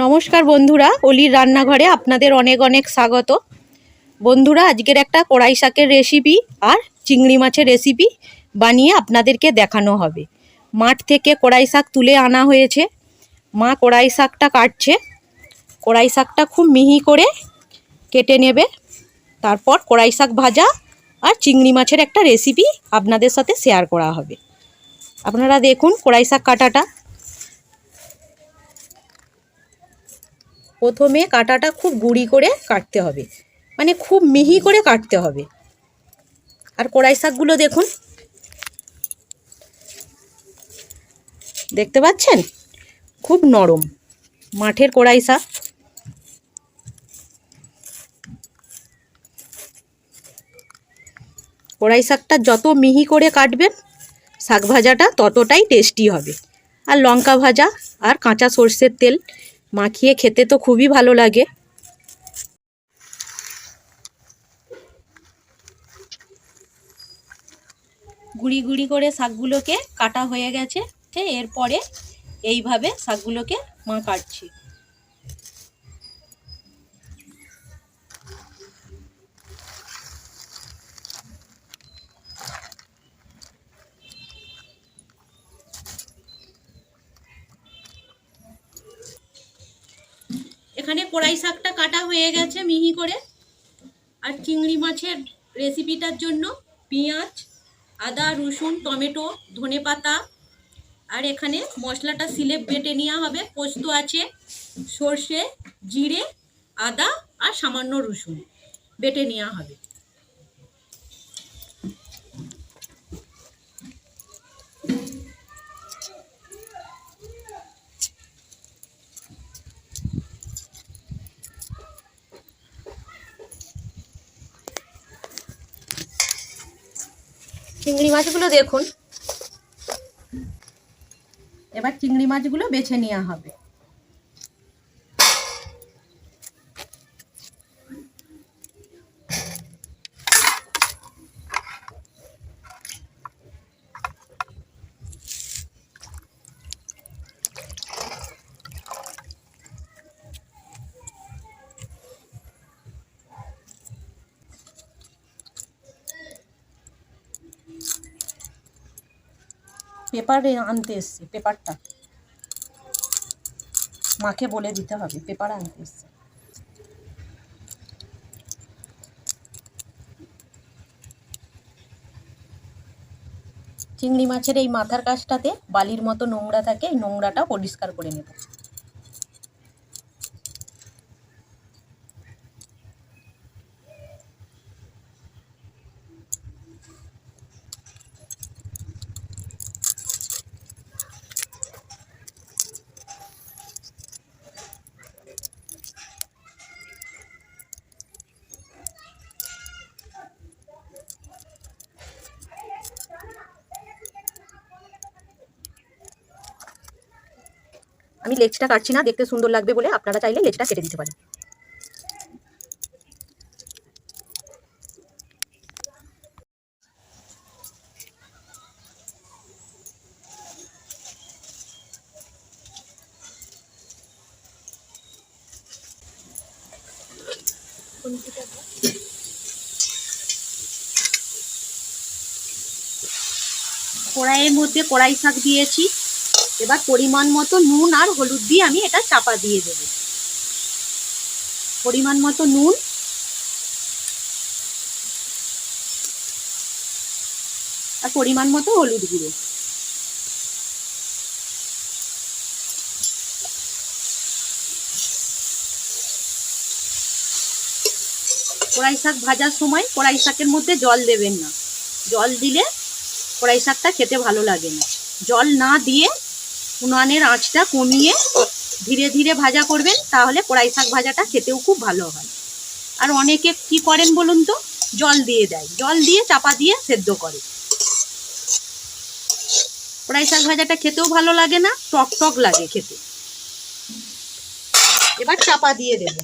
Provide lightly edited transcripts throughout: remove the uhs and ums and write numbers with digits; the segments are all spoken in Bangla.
নমস্কার বন্ধুরা, অলির রান্নাঘরে আপনাদের অনেক অনেক স্বাগত। বন্ধুরা, আজকের একটা কড়াই শাকের রেসিপি আর চিংড়ি মাছের রেসিপি বানিয়ে আপনাদেরকে দেখানো হবে। মাঠ থেকে কড়াই শাক তুলে আনা হয়েছে। মা কড়াই শাকটা কাটছে। কড়াই শাকটা খুব মিহি করে কেটে নেবে। তারপর কড়াই শাক ভাজা আর চিংড়ি মাছের একটা রেসিপি আপনাদের সাথে শেয়ার করা হবে। আপনারা দেখুন কড়াই শাক কাটাটা। প্রথমে কাটাটা খুব গুঁড়ি করে কাটতে হবে, মানে খুব মিহি করে কাটতে হবে। আর কড়াই শাকগুলো দেখুন, দেখতে পাচ্ছেন খুব নরম মাঠের কড়াই শাক। কড়াই শাকটা যত মিহি করে কাটবেন শাক ভাজাটা ততটাই টেস্টি হবে। আর লঙ্কা ভাজা আর কাঁচা সর্ষের তেল মাখিয়ে খেতে তো খুবই ভালো লাগে। গুঁড়ি গুঁড়ি করে শাকগুলোকে কাটা হয়ে গেছে। এরপরে এইভাবে শাকগুলোকে মা কাটছি। এখানে কড়াই শাকটা কাটা হয়ে গেছে মিহি করে। আর চিংড়ি মাছের রেসিপিটার জন্য পেঁয়াজ, আদা, রসুন, টমেটো, ধনেপাতা আর এখানে মশলাটা শিলে বেটে নেওয়া হবে। পোস্ত আছে, সর্ষে, জিরে, আদা আর সামান্য রসুন বেটে নেওয়া হবে। চিংড়ি মাছগুলো দেখুন, এবার চিংড়ি মাছগুলো বেছে নেওয়া হবে। পেপার আনতে এসছে, পেপারটা মাকে বলে দিতে হবে, পেপার আনতে এসছে। চিংড়ি মাছের এই মাথার কাছটাতে বালির মতো নোংরা থাকে, এই নোংরাটা পরিষ্কার করে নেব। আমি লেজটা কাটছি না, দেখতে সুন্দর লাগবে বলে। আপনারা চাইলে লেজটা কেটে দিতে পারেন। কড়াইয়ের মধ্যে কড়াই শাক দিয়েছি। এবার পরিমাণ মতো নুন আর হলুদ দিয়ে আমি এটা চাপা দিয়ে দেব। পরিমাণ মতো নুন আর পরিমাণ মতো হলুদ গুঁড়ো। কড়াই শাক ভাজার সময় কড়াই শাকের মধ্যে জল দেবেন না। জল দিলে কড়াই শাকটা খেতে ভালো লাগে না। জল না দিয়ে উনানের আঁচটা কমিয়ে ধীরে ধীরে ভাজা করবেন, তাহলে কড়াই শাক ভাজাটা খেতেও খুব ভালো হয়। আর অনেকে কি করেন বলুন তো, জল দিয়ে দেয়, জল দিয়ে চাপা দিয়ে সেদ্ধ করে। কড়াই শাক ভাজাটা খেতেও ভালো লাগে না, টক টক লাগে খেতে। এবার চাপা দিয়ে দেব।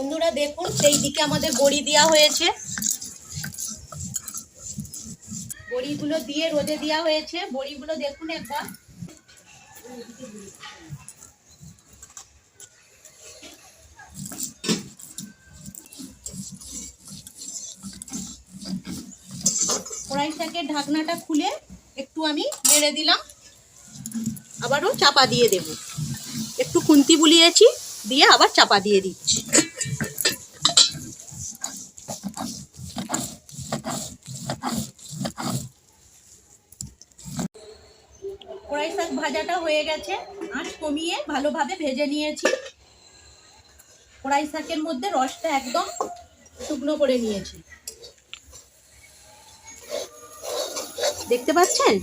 বন্ধুরা দেখুন, সেই দিকে আমাদের বড়ি দেওয়া হয়েছে। বড়িগুলো দিয়ে রোদে দেওয়া হয়েছে। বড়িগুলো দেখুন একবার। কড়াই শাকের ঢাকনাটা খুলে একটু আমি নেড়ে দিলাম, আবারও চাপা দিয়ে দেব। একটু খুন্তি বুলিয়েছি, দিয়ে আবার চাপা দিয়ে দিচ্ছি। কড়াই শাক ভাজাটা হয়ে গেছে, আঁচ কমিয়ে ভালোভাবে ভেজে নিয়েছি। কড়াই শাকের মধ্যে রসটা একদম শুকনো করে নিয়েছি, দেখতে পাচ্ছেন?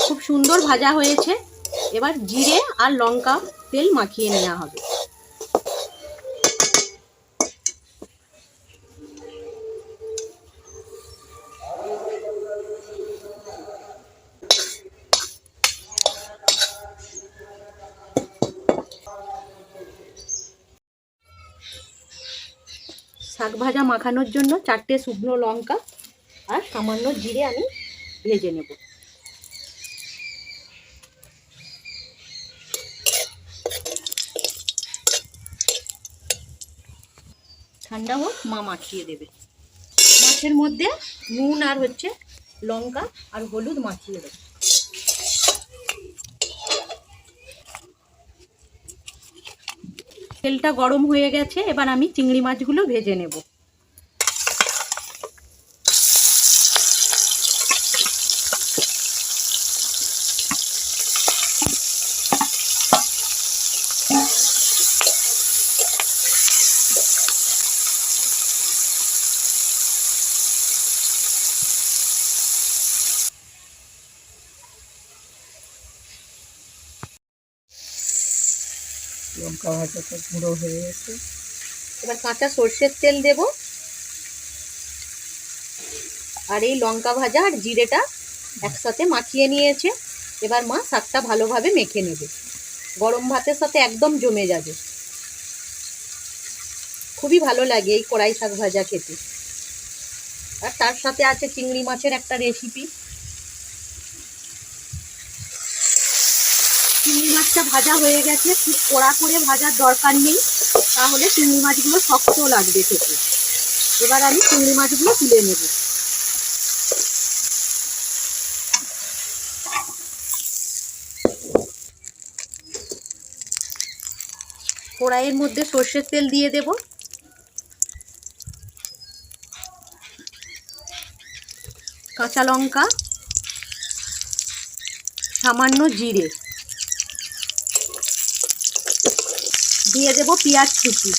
খুব সুন্দর ভাজা হয়েছে। এবার জিরে আর লঙ্কা তেল মাখিয়ে নেওয়া হবে। শাক ভাজা মাখানোর জন্য 4টে শুকনো লঙ্কা আর সামান্য জিরে আমি ভেজে নেব। ঠান্ডা হোক, মা মাখিয়ে দেবে। মাছের মধ্যে নুন আর লঙ্কা আর হলুদ মাখিয়ে দেবে। তেলটা গরম হয়ে গেছে, এবার আমি চিংড়ি মাছগুলো ভেজে নেব। লঙ্কা ভাজাটা গুঁড়ো হয়ে গেছে। এবার কাঁচা সর্ষের তেল দেব, আর এই লঙ্কা ভাজা আর জিরেটা একসাথে মাখিয়ে নিয়েছে। এবার মা শাকটা ভালোভাবে মেখে নেবে, গরম ভাতের সাথে একদম জমে যাবে। খুবই ভালো লাগে এই কড়াই শাক ভাজা খেতে। আর তার সাথে আছে চিংড়ি মাছের একটা রেসিপি। চিংড়ি মাছটা ভাজা হয়ে গেছে, খুব কড়া করে ভাজার দরকার নেই, তাহলে চিংড়ি মাছগুলো শক্ত লাগবে খেতে। এবার আমি চিংড়ি মাছগুলো তুলে নেব। কড়াইয়ের মধ্যে সর্ষের তেল দিয়ে দেব, কাঁচা লঙ্কা, সামান্য জিরে দিয়ে দেব, পেঁয়াজ কুচি,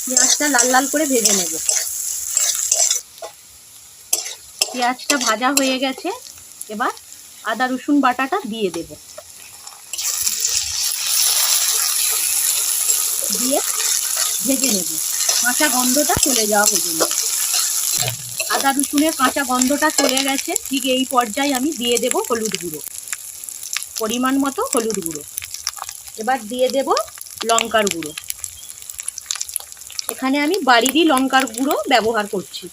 পেঁয়াজটা লাল লাল করে ভেজে নেব। পেঁয়াজটা ভাজা হয়ে গেছে, এবার আদা রসুন বাটাটা দিয়ে দেব, দিয়ে ভেজে নেব কাঁচা গন্ধটা চলে যাওয়া পর্যন্ত। আদা রসুনের কাঁচা গন্ধটা চলে গেছে, ঠিক এই পর্যায়ে আমি দিয়ে দেব হলুদ গুঁড়ো, পরিমাণ মতো হলুদ গুঁড়ো। এবার দিয়ে দেব লঙ্কার গুঁড়ো। এখানে আমি বাড়িরই লঙ্কার গুঁড়ো ব্যবহার করছি,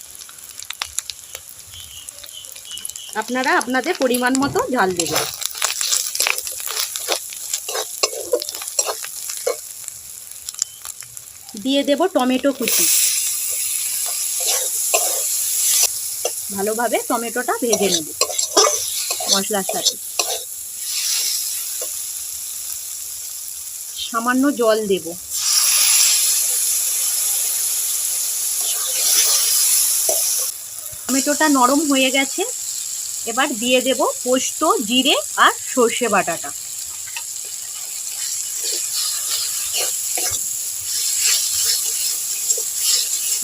আপনারা আপনাদের পরিমাণ মতো ঝাল দেবেন। দিয়ে দেব টমেটো কুচি, ভালোভাবে টমেটোটা ভেজে নেব মশলার সাথে। সামান্য জল দেব। টমেটোটা নরম হয়ে গেছে, এবার দিয়ে দেব পোস্ত, জিরে আর সর্ষে বাটাটা।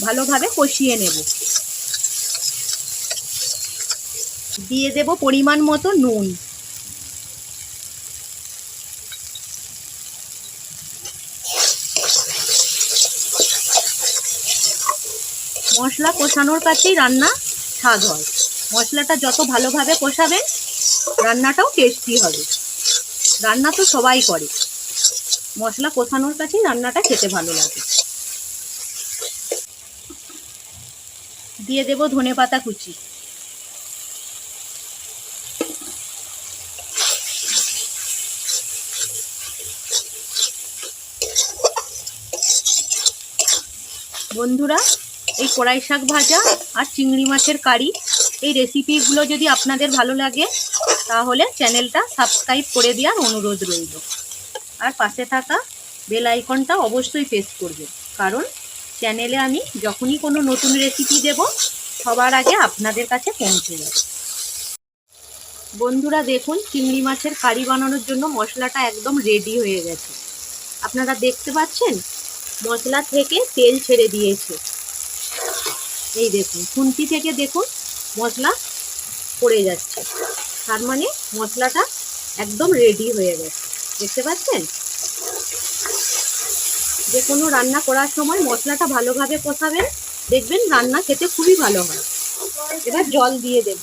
ভালোভাবে কষিয়ে নেব। দিয়ে দেব পরিমাণ মতো নুন। মশলা কষানোর কাছেই রান্না স্বাদ হয়। মশলাটা যত ভালোভাবে কষাবেন রান্নাটাও টেস্টি হবে। রান্না তো সবাই করে, মশলা কষানোর কাছেই রান্নাটা খেতে ভালো লাগে। দিয়ে দেব ধনেপাতা কুচি। বন্ধুরা, এই কড়াই শাক ভাজা আর চিংড়ি মাছের কারি এই রেসিপিগুলো যদি আপনাদের ভালো লাগে তাহলে চ্যানেলটা সাবস্ক্রাইব করে দেওয়ার অনুরোধ রইল। আর পাশে থাকা বেল আইকনটা অবশ্যই প্রেস করবেন, কারণ চ্যানেলে আমি যখনই কোনো নতুন রেসিপি দেব সবার আগে আপনাদের কাছে পৌঁছে যাবে। বন্ধুরা দেখুন, চিংড়ি মাছের কারি বানানোর জন্য মশলাটা একদম রেডি হয়ে গেছে। আপনারা দেখতে পাচ্ছেন মশলা থেকে তেল ছেড়ে দিয়েছে। এই দেখুন, খুন্তি থেকে দেখুন মশলা পড়ে যাচ্ছে, তার মানে মশলাটা একদম রেডি হয়ে গেছে। দেখতে পাচ্ছেন, যে কোনো রান্না করার সময় মশলাটা ভালোভাবে কষাবেন, দেখবেন রান্না খেতে খুবই ভালো হয়। এবার জল দিয়ে দেব।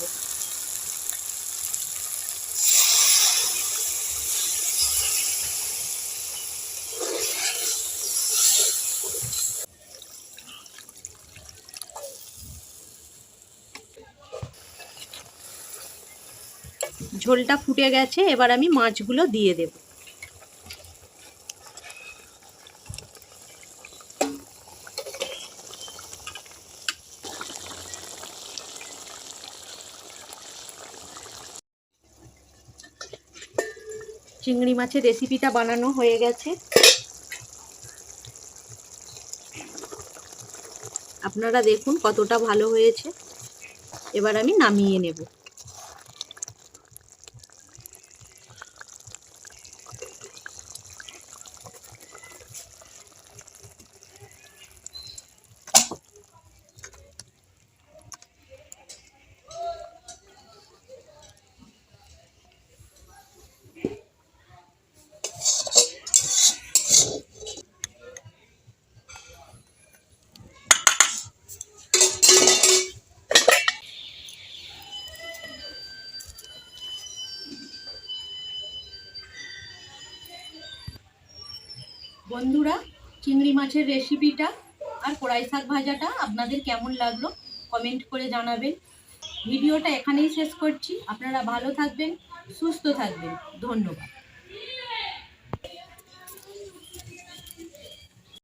ঝোলটা ফুটে গেছে, এবার আমি মাছগুলো দিয়ে দেব। চিংড়ি মাছের রেসিপিটা বানানো হয়ে গেছে। আপনারা দেখুন কতটা ভালো হয়েছে। এবার আমি নামিয়ে নেব। বন্ধুরা, চিংড়ি মাছের রেসিপিটা আর কড়াই শাক ভাজাটা আপনাদের কেমন লাগলো কমেন্ট করে জানাবেন। ভিডিওটা এখানেই শেষ করছি। আপনারা ভালো থাকবেন, সুস্থ থাকবেন। ধন্যবাদ।